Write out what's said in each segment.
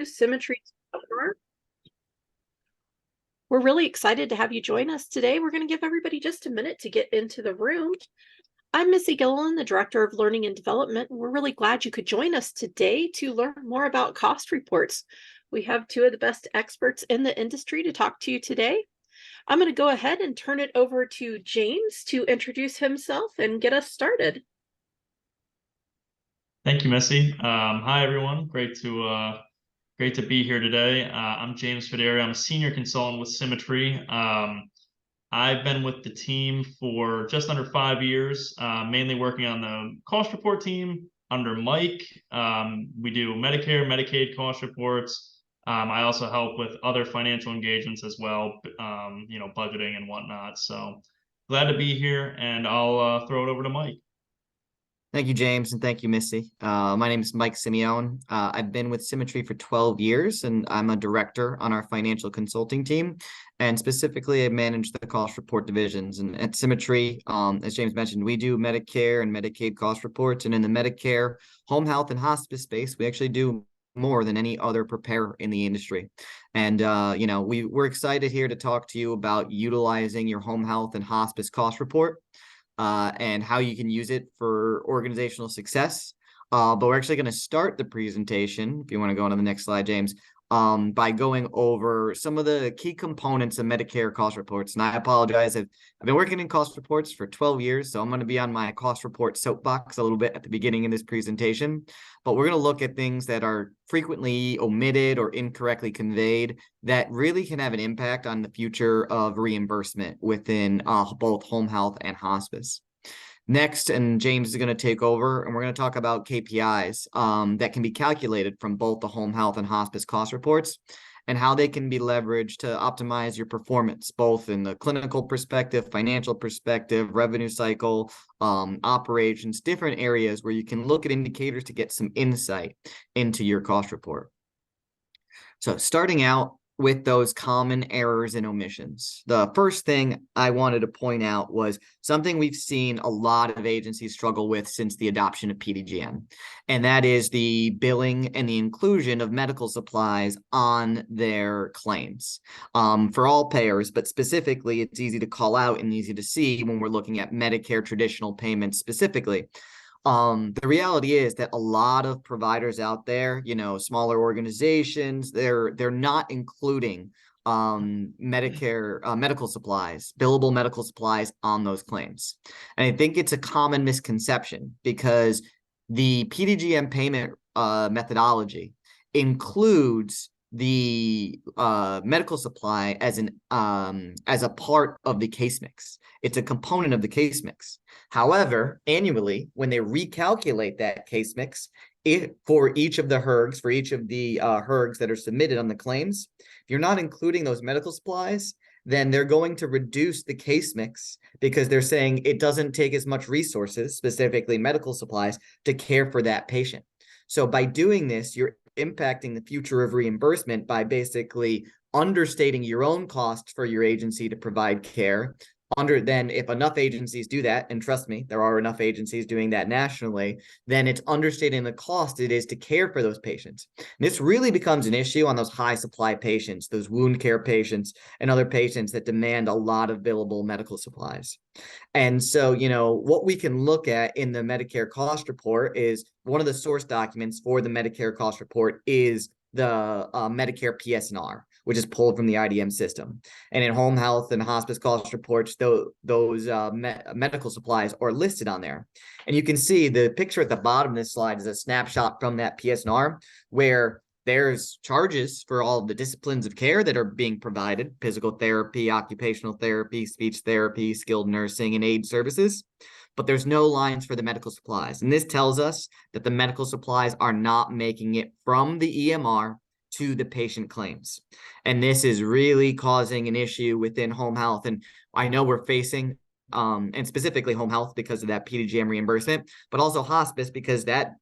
SimiTree's webinar. We're really excited to have you join us today. We're going to give everybody just a minute to get into the room. I'm Missy Gilliland, the Director of Learning and Development. We're really glad you could join us today to learn more about cost reports. We have two of the best experts in the industry to talk to you today. I'm going to go ahead and turn it over to James to introduce himself and get us started. Thank you, Missy. Hi, everyone. Great to be here today. I'm James Friderio. I'm a senior consultant with SimiTree. I've been with the team for just under 5 years, mainly working on the cost report team under Mike. We do Medicare, Medicaid cost reports. I also help with other financial engagements as well, budgeting and whatnot. So glad to be here, and I'll throw it over to Mike. Thank you, James, and thank you, Missy. My name is Mike Simione. I've been with SimiTree for 12 years, and I'm a director on our financial consulting team. And specifically, I manage the cost report divisions. And at SimiTree, as James mentioned, we do Medicare and Medicaid cost reports. And in the Medicare, home health, and hospice space, we actually do more than any other preparer in the industry. And, we're excited here to talk to you about utilizing your home health and hospice cost report. And how you can use it for organizational success. But we're actually going to start the presentation, if you want to go on to the next slide, James, by going over some of the key components of Medicare cost reports. And I apologize, I've been working in cost reports for 12 years, so I'm going to be on my cost report soapbox a little bit at the beginning of this presentation. But we're going to look at things that are frequently omitted or incorrectly conveyed that really can have an impact on the future of reimbursement within both home health and hospice. Next, and James is going to take over, and we're going to talk about KPIs that can be calculated from both the home health and hospice cost reports and how they can be leveraged to optimize your performance, both in the clinical perspective, financial perspective, revenue cycle, operations, different areas where you can look at indicators to get some insight into your cost report. So starting out with those common errors and omissions. The first thing I wanted to point out was something we've seen a lot of agencies struggle with since the adoption of PDGM, and that is the billing and the inclusion of medical supplies on their claims for all payers, but specifically it's easy to call out and easy to see when we're looking at Medicare traditional payments specifically. The reality is that a lot of providers out there, smaller organizations, they're not including Medicare medical supplies, billable medical supplies on those claims. And I think it's a common misconception because the PDGM payment methodology includes the medical supply as a part of the case mix. It's a component of the case mix. However, annually, when they recalculate that case mix, for each of the HERGs, for each of the HERGs that are submitted on the claims, if you're not including those medical supplies, then they're going to reduce the case mix because they're saying it doesn't take as much resources, specifically medical supplies, to care for that patient. So by doing this, you're impacting the future of reimbursement by basically understating your own cost for your agency to provide care. Then if enough agencies do that, and trust me, there are enough agencies doing that nationally, then it's understating the cost it is to care for those patients. And this really becomes an issue on those high supply patients, those wound care patients, and other patients that demand a lot of billable medical supplies. And so, what we can look at in the Medicare cost report is one of the source documents for the Medicare cost report is the Medicare PSNR, which is pulled from the IDM system. And in home health and hospice cost reports, those medical supplies are listed on there. And you can see the picture at the bottom of this slide is a snapshot from that PSNR where there's charges for all the disciplines of care that are being provided: physical therapy, occupational therapy, speech therapy, skilled nursing, and aid services. But there's no lines for the medical supplies. And this tells us that the medical supplies are not making it from the EMR to the patient claims. And this is really causing an issue within home health. And I know we're facing, and specifically home health because of that PDGM reimbursement, but also hospice because that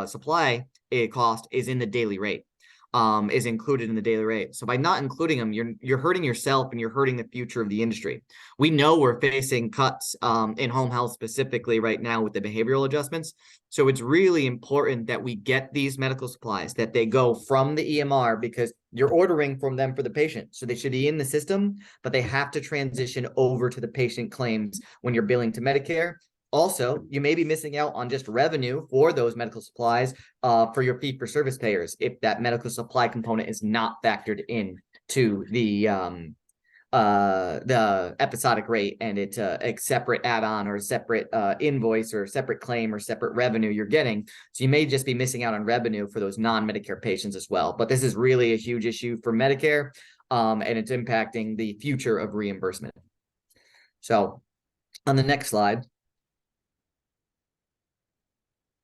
supply cost is in the daily rate. is included in the daily rate. So by not including them, you're hurting yourself and you're hurting the future of the industry. We know we're facing cuts in home health specifically right now with the behavioral adjustments. So it's really important that we get these medical supplies, that they go from the EMR, because you're ordering from them for the patient. So they should be in the system, but they have to transition over to the patient claims when you're billing to Medicare. Also, you may be missing out on just revenue for those medical supplies for your fee-for-service payers if that medical supply component is not factored in to the episodic rate, and it's a separate add-on or a separate invoice or a separate claim or separate revenue you're getting. So you may just be missing out on revenue for those non-Medicare patients as well. But this is really a huge issue for Medicare, and it's impacting the future of reimbursement. So on the next slide.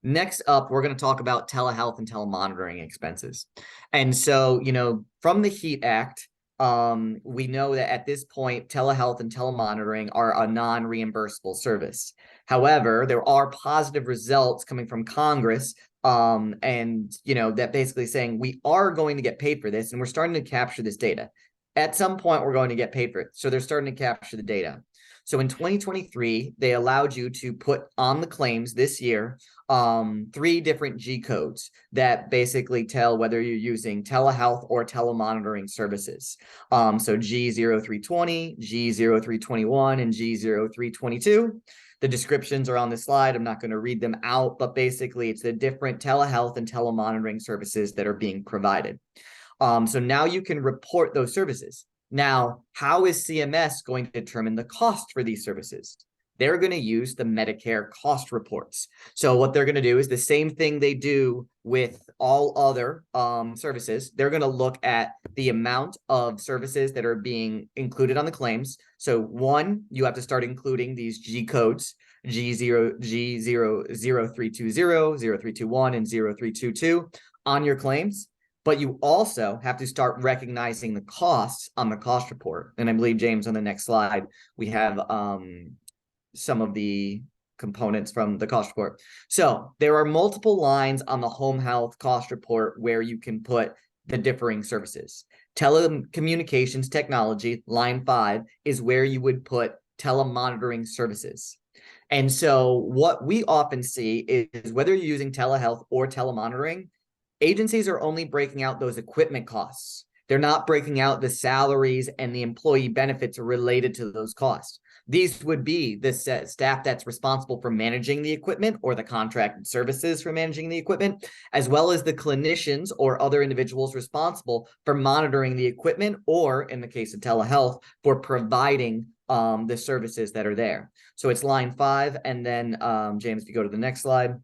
Next up, we're going to talk about telehealth and telemonitoring expenses. And so, from the HEAT Act, we know that at this point, telehealth and telemonitoring are a non-reimbursable service. However, there are positive results coming from Congress, and that basically saying we are going to get paid for this, and we're starting to capture this data. At some point, we're going to get paid for it. So they're starting to capture the data. So in 2023, they allowed you to put on the claims this year 3 different G codes that basically tell whether you're using telehealth or telemonitoring services. So G0320, G0321, and G0322. The descriptions are on the slide. I'm not going to read them out, but basically it's the different telehealth and telemonitoring services that are being provided. So now you can report those services. Now, how is CMS going to determine the cost for these services? They're going to use the Medicare cost reports. So what they're going to do is the same thing they do with all other services. They're going to look at the amount of services that are being included on the claims. So one, you have to start including these G codes, G0, G0, 0320, 0321, and 0322 on your claims. But you also have to start recognizing the costs on the cost report. And I believe, James, on the next slide, we have some of the components from the cost report. So there are multiple lines on the home health cost report where you can put the differing services. Telecommunications technology, line 5, is where you would put telemonitoring services. And so what we often see is whether you're using telehealth or telemonitoring, agencies are only breaking out those equipment costs. They're not breaking out the salaries and the employee benefits related to those costs. These would be the staff that's responsible for managing the equipment or the contracted services for managing the equipment, as well as the clinicians or other individuals responsible for monitoring the equipment, or in the case of telehealth, for providing the services that are there. So it's line 5. And then, James, if you go to the next slide.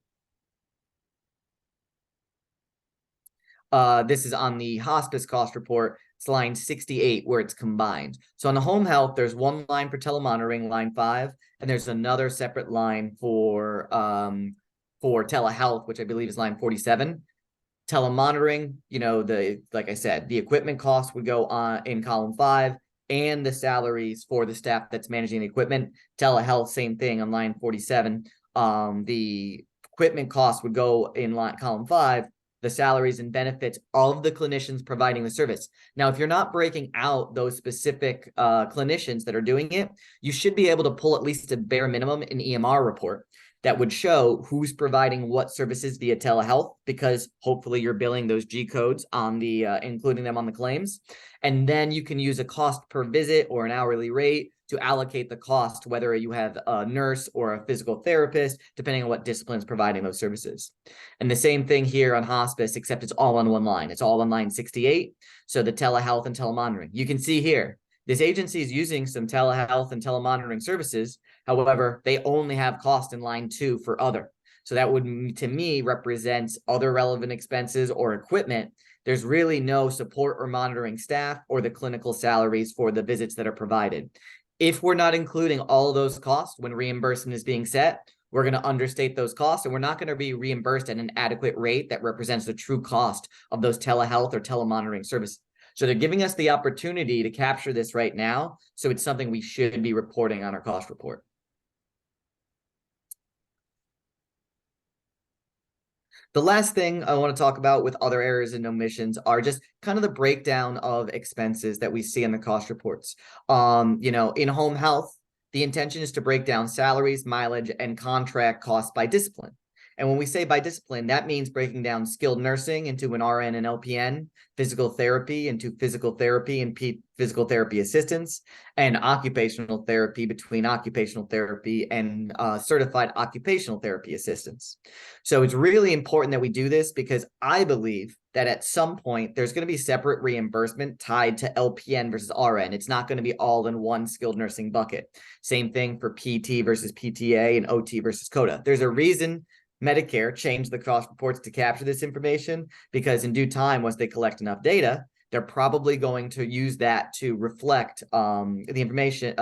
This is on the hospice cost report. It's line 68 where it's combined. So on the home health, there's one line for telemonitoring, line 5, and there's another separate line for telehealth, which I believe is line 47. Telemonitoring, like I said, the equipment costs would go on in column 5, and the salaries for the staff that's managing the equipment. Telehealth, same thing on line 47. The equipment costs would go in column 5. The salaries and benefits of the clinicians providing the service. Now, if you're not breaking out those specific clinicians that are doing it, you should be able to pull at least a bare minimum an EMR report that would show who's providing what services via telehealth, because hopefully you're billing those G codes on the including them on the claims. And then you can use a cost per visit or an hourly rate to allocate the cost, whether you have a nurse or a physical therapist, depending on what discipline is providing those services. And the same thing here on hospice, except it's all on one line. It's all on line 68. So the telehealth and telemonitoring. You can see here, this agency is using some telehealth and telemonitoring services. However, they only have cost in line 2 for other. So that would, to me, represents other relevant expenses or equipment. There's really no support or monitoring staff or the clinical salaries for the visits that are provided. If we're not including all of those costs when reimbursement is being set, we're going to understate those costs, and we're not going to be reimbursed at an adequate rate that represents the true cost of those telehealth or telemonitoring services. So they're giving us the opportunity to capture this right now. So it's something we should be reporting on our cost report. The last thing I want to talk about with other errors and omissions are just kind of the breakdown of expenses that we see in the cost reports. In home health, the intention is to break down salaries, mileage, and contract costs by discipline. And when we say by discipline, that means breaking down skilled nursing into an RN and LPN, physical therapy into physical therapy and physical therapy assistants, and occupational therapy between occupational therapy and certified occupational therapy assistants. So it's really important that we do this because I believe that at some point there's going to be separate reimbursement tied to LPN versus RN. It's not going to be all in one skilled nursing bucket. Same thing for PT versus PTA and OT versus CODA. There's a reason Medicare changed the cost reports to capture this information, because in due time, once they collect enough data, they're probably going to use that to reflect the information,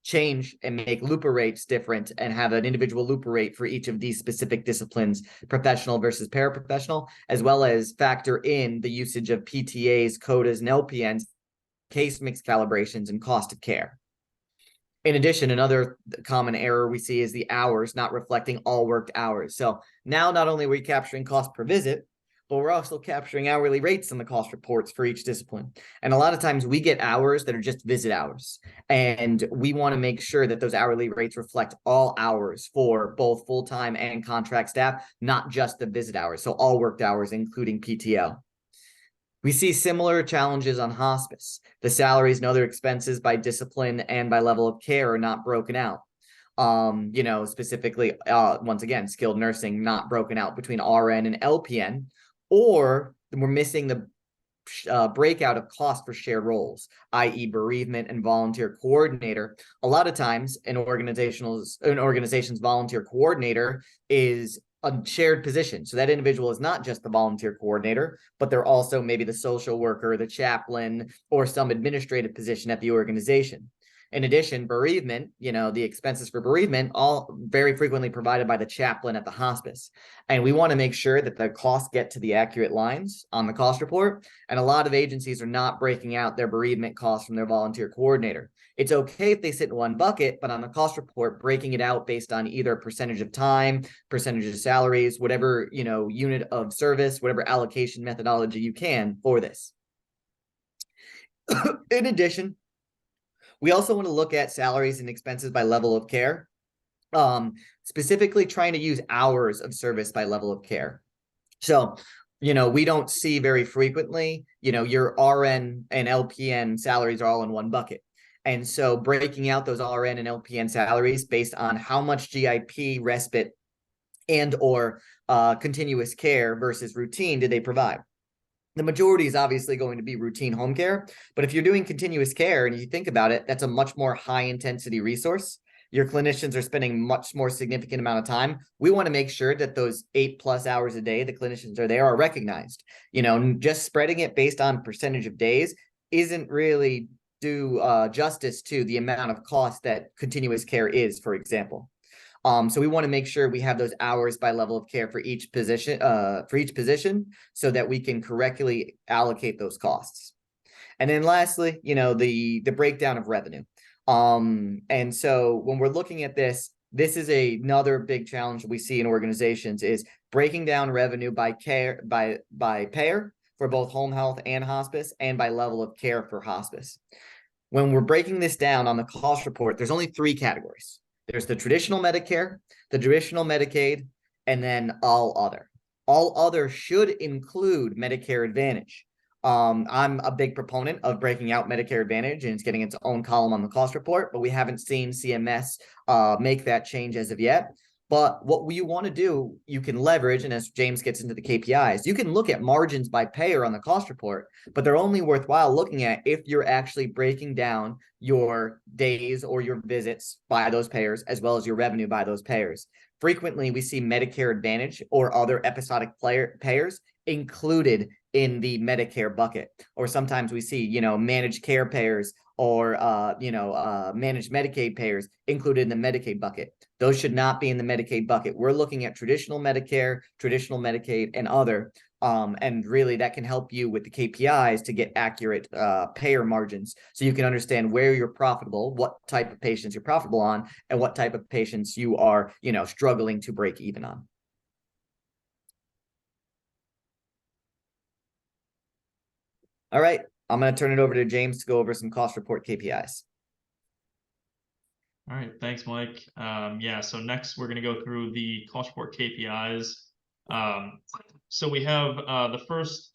change and make looper rates different and have an individual looper rate for each of these specific disciplines, professional versus paraprofessional, as well as factor in the usage of PTAs, CODAs, and LPNs, case mix calibrations, and cost of care. In addition, another common error we see is the hours not reflecting all worked hours. So now not only are we capturing cost per visit, but we're also capturing hourly rates in the cost reports for each discipline. And a lot of times we get hours that are just visit hours. And we want to make sure that those hourly rates reflect all hours for both full-time and contract staff, not just the visit hours. So all worked hours, including PTO. We see similar challenges on hospice. The salaries and other expenses by discipline and by level of care are not broken out. Specifically, once again, skilled nursing not broken out between RN and LPN, or we're missing the breakout of cost for shared roles, i.e. bereavement and volunteer coordinator. A lot of times an organization's volunteer coordinator is a shared position. So that individual is not just the volunteer coordinator, but they're also maybe the social worker, the chaplain, or some administrative position at the organization. In addition, bereavement, the expenses for bereavement, all very frequently provided by the chaplain at the hospice. And we want to make sure that the costs get to the accurate lines on the cost report. And a lot of agencies are not breaking out their bereavement costs from their volunteer coordinator. It's okay if they sit in one bucket, but on the cost report, breaking it out based on either percentage of time, percentage of salaries, whatever, unit of service, whatever allocation methodology you can for this. In addition, we also want to look at salaries and expenses by level of care, specifically trying to use hours of service by level of care. So, we don't see very frequently, your RN and LPN salaries are all in one bucket. And so breaking out those RN and LPN salaries based on how much GIP, respite, and or continuous care versus routine did they provide. The majority is obviously going to be routine home care, but if you're doing continuous care and you think about it, that's a much more high intensity resource. Your clinicians are spending much more significant amount of time. We want to make sure that those 8+ hours a day the clinicians are there are recognized. Just spreading it based on percentage of days isn't really do justice to the amount of cost that continuous care is, for example. So we want to make sure we have those hours by level of care for each position, so that we can correctly allocate those costs. And then lastly, the breakdown of revenue. And so when we're looking at this is another big challenge we see in organizations is breaking down revenue by care, by payer for both home health and hospice, and by level of care for hospice. When we're breaking this down on the cost report, there's only 3 categories. There's the traditional Medicare, the traditional Medicaid, and then all other. All other should include Medicare Advantage. I'm a big proponent of breaking out Medicare Advantage and it's getting its own column on the cost report, but we haven't seen CMS make that change as of yet. But what you want to do, you can leverage, and as James gets into the KPIs, you can look at margins by payer on the cost report, but they're only worthwhile looking at if you're actually breaking down your days or your visits by those payers, as well as your revenue by those payers. Frequently, we see Medicare Advantage or other episodic payers included in the Medicare bucket, or sometimes we see, managed care payers or, managed Medicaid payers included in the Medicaid bucket. Those should not be in the Medicaid bucket. We're looking at traditional Medicare, traditional Medicaid, and other. And really that can help you with the KPIs to get accurate payer margins, so you can understand where you're profitable, what type of patients you're profitable on, and what type of patients you are, struggling to break even on. All right, I'm going to turn it over to James to go over some cost report KPIs. All right, thanks, Mike. Yeah, so next we're going to go through the cost report KPIs. So we have the first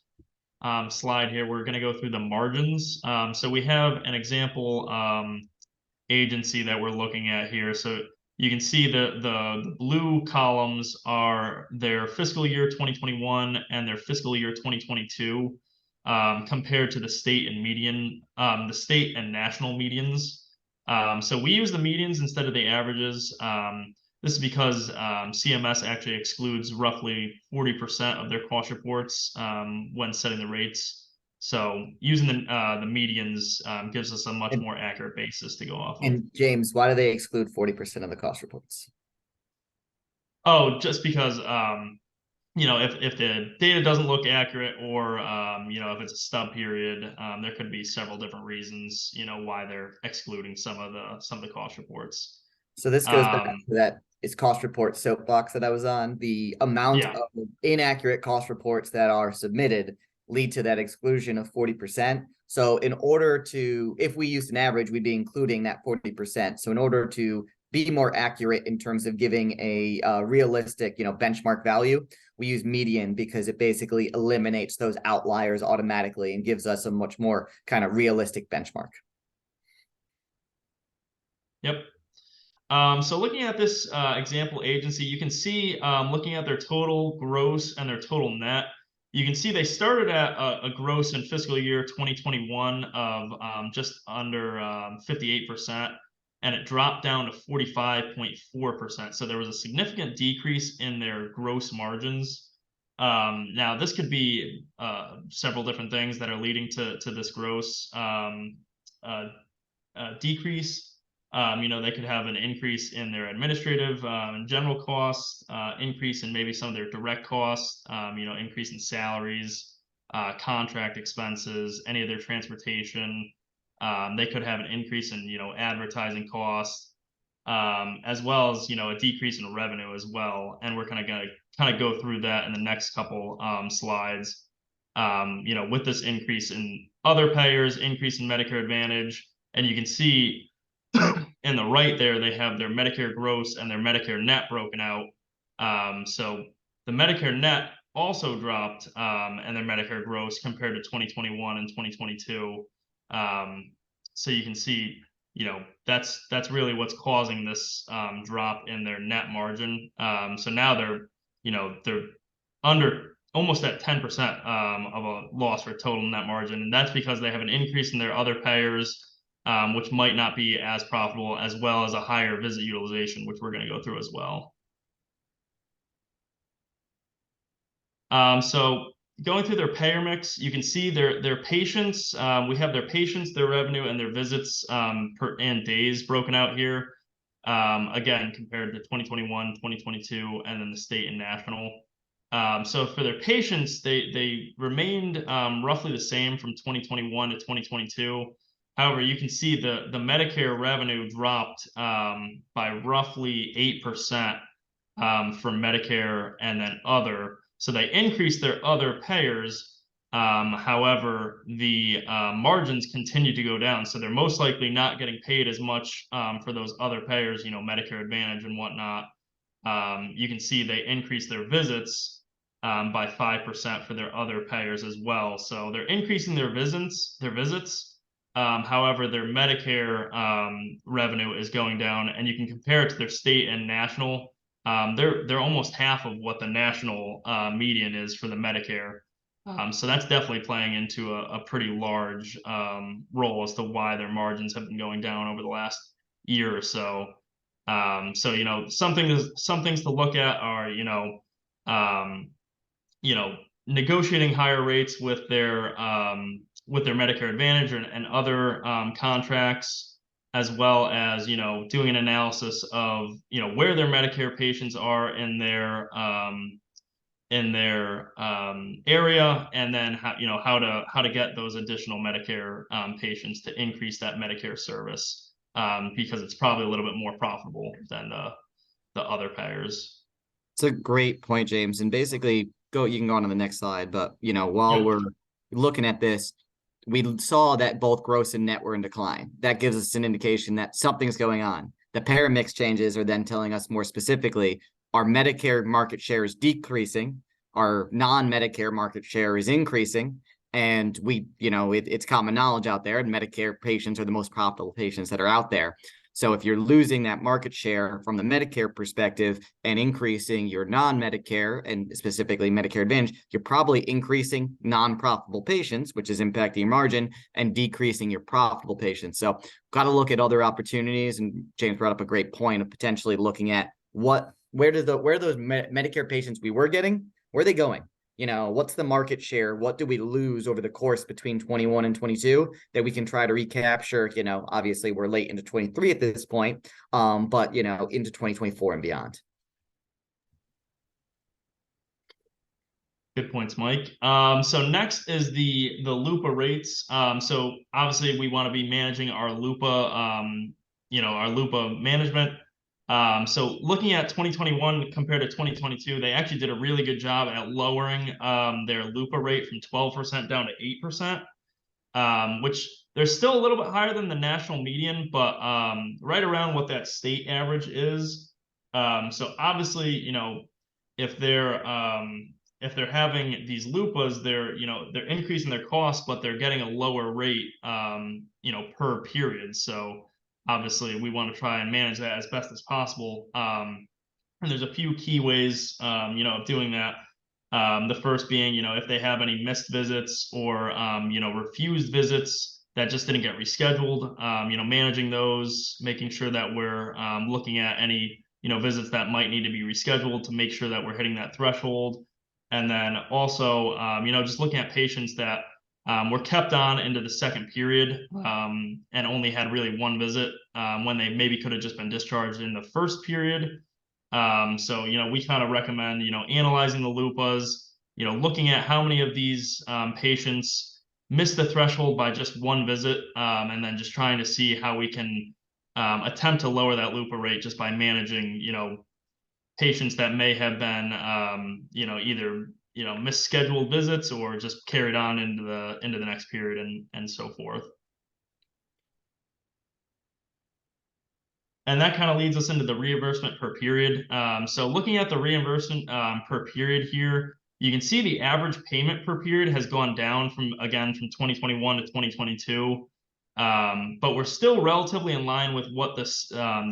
slide here. We're going to go through the margins. So we have an example agency that we're looking at here. So you can see the blue columns are their fiscal year 2021 and their fiscal year 2022 compared to the state and national medians. So we use the medians instead of the averages. This is because CMS actually excludes roughly 40% of their cost reports when setting the rates. So using the medians gives us a much more accurate basis to go off of. And James, why do they exclude 40% of the cost reports? Oh, just because if the data doesn't look accurate, or if it's a stub period, there could be several different reasons, why they're excluding some of the cost reports. So this goes back to that is cost report soapbox that I was on. The amount of inaccurate cost reports that are submitted lead to that exclusion of 40%. So in order to, if we used an average, we'd be including that 40%. So in order to be more accurate in terms of giving a realistic, benchmark value, we use median because it basically eliminates those outliers automatically and gives us a much more kind of realistic benchmark. Yep. So looking at this example agency, you can see looking at their total gross and their total net, you can see they started at a gross in fiscal year 2021 of just under 58%, and it dropped down to 45.4%. So there was a significant decrease in their gross margins. Now, this could be several different things that are leading to this gross decrease. They could have an increase in their administrative and general costs, increase in maybe some of their direct costs, increase in salaries, contract expenses, any of their transportation. They could have an increase in, advertising costs, as well as, a decrease in revenue as well. And we're going to go through that in the next couple slides. With this increase in other payers, increase in Medicare Advantage, and you can see in the right there, they have their Medicare gross and their Medicare net broken out. So the Medicare net also dropped, and their Medicare gross compared to 2021 and 2022. So you can see, that's really what's causing this drop in their net margin. So now they're under almost at 10% of a loss for total net margin, and that's because they have an increase in their other payers, which might not be as profitable, as well as a higher visit utilization, which we're going to go through as well. So going through their payer mix, you can see their patients. We have their patients, their revenue, and their visits and days broken out here. Again, compared to 2021, 2022, and then the state and national. So for their patients, they remained roughly the same from 2021 to 2022. However, you can see the Medicare revenue dropped by roughly 8% from Medicare and then other. So they increased their other payers. However, the margins continue to go down. So they're most likely not getting paid as much for those other payers, Medicare Advantage and whatnot. You can see they increased their visits by 5% for their other payers as well. So they're increasing their visits. However, their Medicare revenue is going down, and you can compare it to their state and national. They're almost half of what the national median is for the Medicare. So that's definitely playing into a pretty large role as to why their margins have been going down over the last year or so. So some things to look at are negotiating higher rates with their Medicare Advantage and other contracts, as well as doing an analysis of where their Medicare patients are in their area, and then how to get those additional Medicare patients to increase that Medicare service, because it's probably a little bit more profitable than the other payers. It's a great point, James. And basically, you can go on to the next slide, but while we're looking at this, we saw that both gross and net were in decline. That gives us an indication that something's going on. The payer mix changes are then telling us more specifically, our Medicare market share is decreasing, our non-Medicare market share is increasing, and it's common knowledge out there, and Medicare patients are the most profitable patients that are out there. So if you're losing that market share from the Medicare perspective and increasing your non-Medicare and specifically Medicare Advantage, you're probably increasing non-profitable patients, which is impacting your margin, and decreasing your profitable patients. So got to look at other opportunities. And James brought up a great point of potentially looking at where those Medicare patients we were getting, where are they going? What's the market share? What do we lose over the course between 21 and 22 that we can try to recapture? Obviously we're late into 23 at this point, but into 2024 and beyond. Good points, Mike. So next is the LUPA rates. So obviously we want to be managing our LUPA, our LUPA management. So looking at 2021 compared to 2022, they actually did a really good job at lowering their LUPA rate from 12% down to 8%, which they're still a little bit higher than the national median, but right around what that state average is. So obviously, if they're having these LUPAs, they're increasing their costs, but they're getting a lower rate, per period. So obviously we want to try and manage that as best as possible. And there's a few key ways, of doing that. The first being, if they have any missed visits or, refused visits that just didn't get rescheduled, managing those, making sure that we're looking at any, visits that might need to be rescheduled to make sure that we're hitting that threshold. And then also, just looking at patients that were kept on into the second period and only had really one visit when they maybe could have just been discharged in the first period. So, we kind of recommend, analyzing the LUPAs, looking at how many of these patients miss the threshold by just one visit, and then just trying to see how we can attempt to lower that LUPA rate just by managing, patients that may have been, either misscheduled visits or just carried on into the next period and so forth. And that kind of leads us into the reimbursement per period. So looking at the reimbursement per period here, you can see the average payment per period has gone down from 2021 to 2022. But we're still relatively in line with what the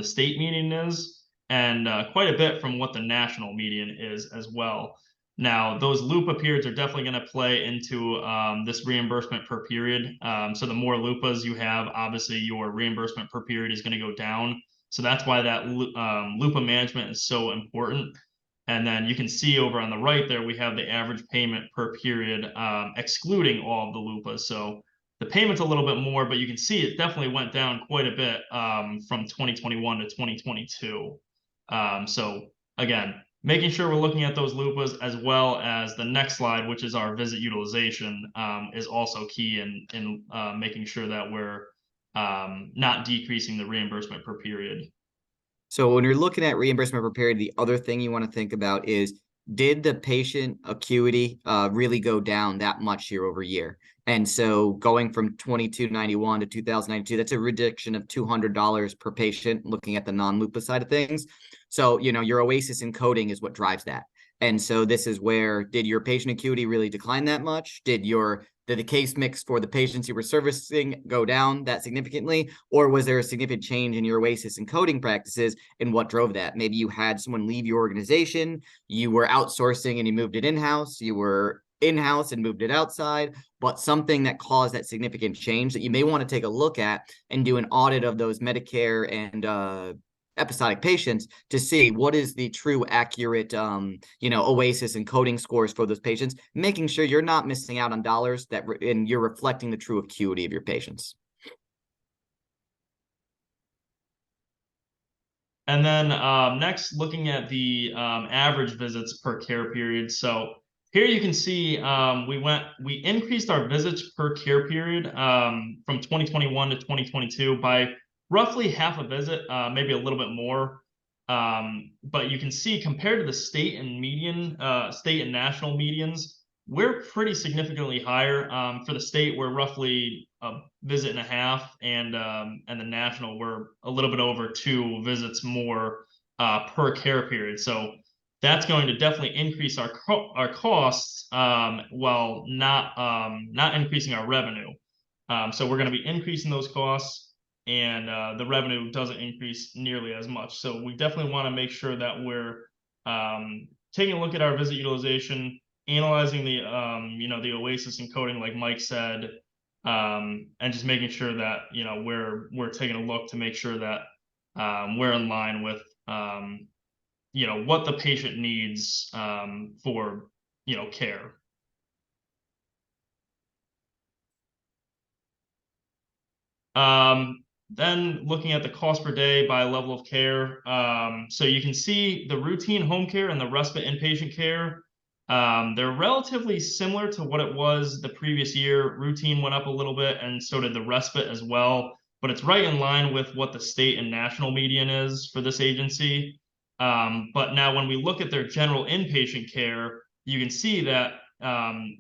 state median is, and quite a bit from what the national median is as well. Now, those LUPA periods are definitely going to play into this reimbursement per period. So the more LUPAs you have, obviously your reimbursement per period is going to go down. So that's why that LUPA management is so important. And then you can see over on the right there, we have the average payment per period, excluding all of the LUPAs. So the payment's a little bit more, but you can see it definitely went down quite a bit from 2021 to 2022. So again, making sure we're looking at those LUPAs as well as the next slide, which is our visit utilization, is also key in making sure that we're not decreasing the reimbursement per period. So when you're looking at reimbursement per period, the other thing you want to think about is, did the patient acuity really go down that much year over year? And so going from 2291 to 2092, that's a reduction of $200 per patient, looking at the non-LUPA side of things. So, your OASIS encoding is what drives that. And so this is where, did your patient acuity really decline that much? Did the case mix for the patients you were servicing go down that significantly? Or was there a significant change in your OASIS encoding practices, and what drove that? Maybe you had someone leave your organization, you were outsourcing and you moved it in-house, you were in-house and moved it outside, but something that caused that significant change that you may want to take a look at and do an audit of those Medicare and episodic patients to see what is the true accurate, OASIS and coding scores for those patients, making sure you're not missing out on dollars and you're reflecting the true acuity of your patients. And then next, looking at the average visits per care period. So here you can see we increased our visits per care period from 2021 to 2022 by roughly half a visit, maybe a little bit more. But you can see compared to the state and national medians, we're pretty significantly higher. For the state, we're roughly a visit and a half, and the national, we're a little bit over 2 visits more per care period. So that's going to definitely increase our costs, while not increasing our revenue. So we're going to be increasing those costs, and the revenue doesn't increase nearly as much. So we definitely want to make sure that we're taking a look at our visit utilization, analyzing the the OASIS encoding, like Mike said, and just making sure that we're taking a look to make sure that we're in line with what the patient needs for care. Then looking at the cost per day by level of care. So you can see the routine home care and the respite inpatient care. They're relatively similar to what it was the previous year. Routine went up a little bit, and so did the respite as well. But it's right in line with what the state and national median is for this agency. But now when we look at their general inpatient care, you can see that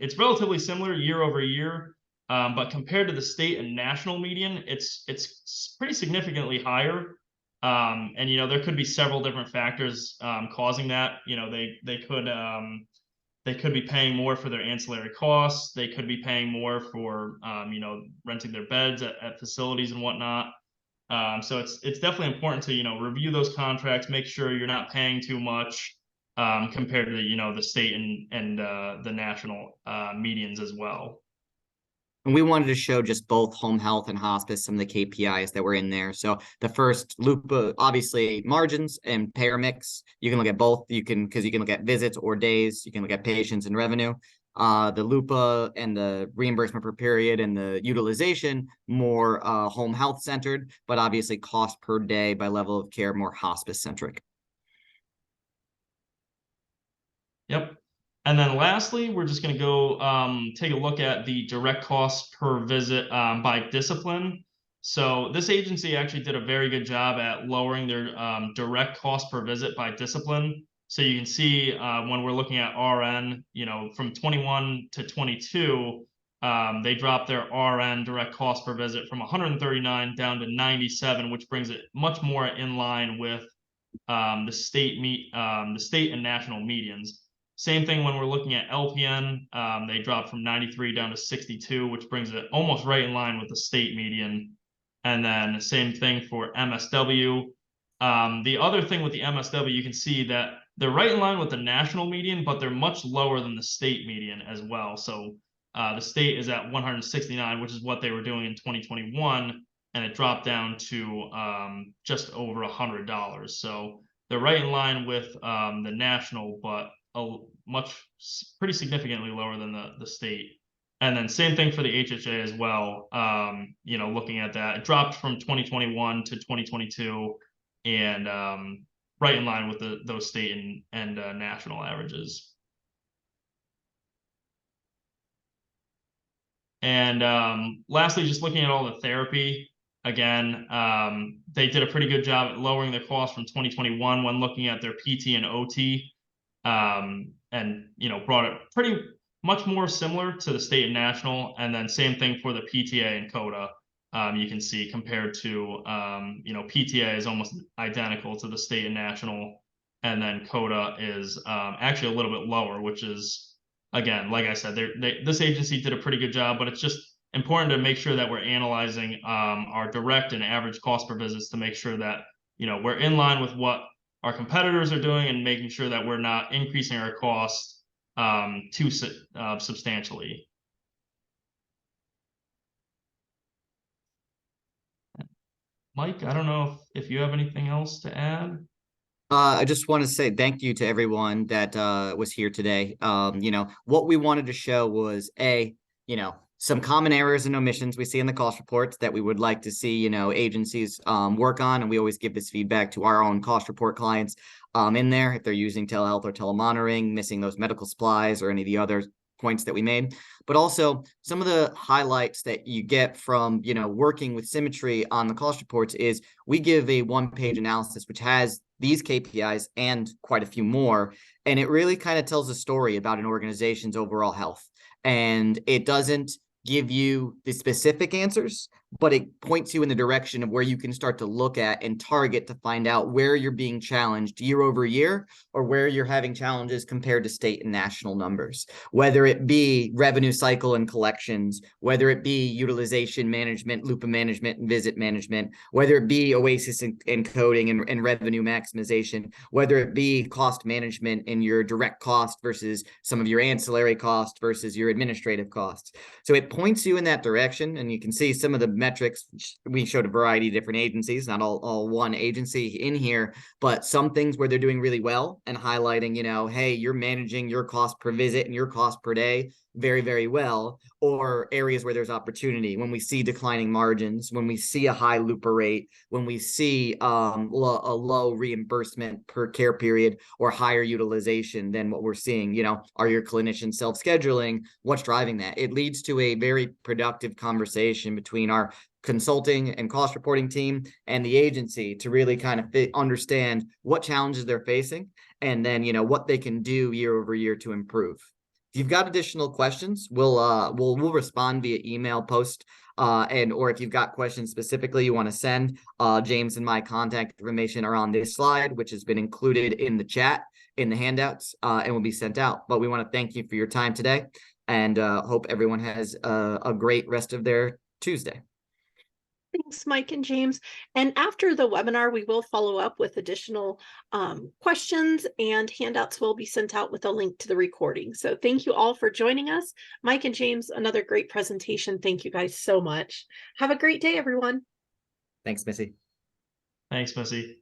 it's relatively similar year over year. But compared to the state and national median, it's pretty significantly higher. And there could be several different factors causing that. They could be paying more for their ancillary costs. They could be paying more for renting their beds at facilities and whatnot. So it's definitely important to review those contracts, make sure you're not paying too much compared to the state and the national medians as well. And we wanted to show just both home health and hospice, some of the KPIs that were in there. So the first loop, obviously margins and payer mix. You can look at both. Because you can look at visits or days. You can look at patients and revenue. The LUPA and the reimbursement per period and the utilization more home health centered, but obviously cost per day by level of care more hospice centric. Yep. And then lastly, we're just going to go take a look at the direct costs per visit by discipline. So this agency actually did a very good job at lowering their direct cost per visit by discipline. So you can see when we're looking at RN, from 21 to 22, they dropped their RN direct cost per visit from 139 down to 97, which brings it much more in line with the state and national medians. Same thing when we're looking at LPN, they dropped from 93 down to 62, which brings it almost right in line with the state median. And then same thing for MSW. The other thing with the MSW, you can see that they're right in line with the national median, but they're much lower than the state median as well. So the state is at 169, which is what they were doing in 2021, and it dropped down to just over $100. So they're right in line with the national, but pretty significantly lower than the state. And then same thing for the HHA as well. Looking at that, it dropped from 2021 to 2022, and right in line with those state and national averages. And lastly, just looking at all the therapy, again, they did a pretty good job at lowering their costs from 2021 when looking at their PT and OT. And brought it pretty much more similar to the state and national. And then same thing for the PTA and CODA. You can see compared to PTA is almost identical to the state and national, and then CODA is actually a little bit lower, which is, again, like I said, this agency did a pretty good job. But it's just important to make sure that we're analyzing our direct and average cost per visits to make sure that we're in line with what our competitors are doing, and making sure that we're not increasing our costs too substantially. Mike, I don't know if you have anything else to add. I just want to say thank you to everyone that was here today. What we wanted to show was some common errors and omissions we see in the cost reports that we would like to see, agencies work on. And we always give this feedback to our own cost report clients in there if they're using telehealth or telemonitoring, missing those medical supplies or any of the other points that we made. But also some of the highlights that you get from, working with SimiTree on the cost reports is we give a one-page analysis, which has these KPIs and quite a few more. And it really kind of tells a story about an organization's overall health. And it doesn't give you the specific answers, but it points you in the direction of where you can start to look at and target to find out where you're being challenged year over year, or where you're having challenges compared to state and national numbers, whether it be revenue cycle and collections, whether it be utilization management, LUPA management, and visit management, whether it be OASIS and coding and revenue maximization, whether it be cost management in your direct cost versus some of your ancillary cost versus your administrative costs. So it points you in that direction, and you can see some of the metrics. We showed a variety of different agencies, not all one agency in here, but some things where they're doing really well and highlighting, hey, you're managing your cost per visit and your cost per day very, very well, or areas where there's opportunity. When we see declining margins, when we see a high LUPA rate, when we see a low reimbursement per care period or higher utilization than what we're seeing, are your clinicians self-scheduling? What's driving that? It leads to a very productive conversation between our consulting and cost reporting team and the agency to really kind of understand what challenges they're facing, and then what they can do year over year to improve. If you've got additional questions, we'll respond via email, post, or if you've got questions specifically you want to send, James and my contact information are on this slide, which has been included in the chat in the handouts, and will be sent out. But we want to thank you for your time today, and hope everyone has a great rest of their Tuesday. Thanks, Mike and James. And after the webinar, we will follow up with additional questions, and handouts will be sent out with a link to the recording. So thank you all for joining us. Mike and James, another great presentation. Thank you guys so much. Have a great day, everyone. Thanks, Missy. Thanks, Missy.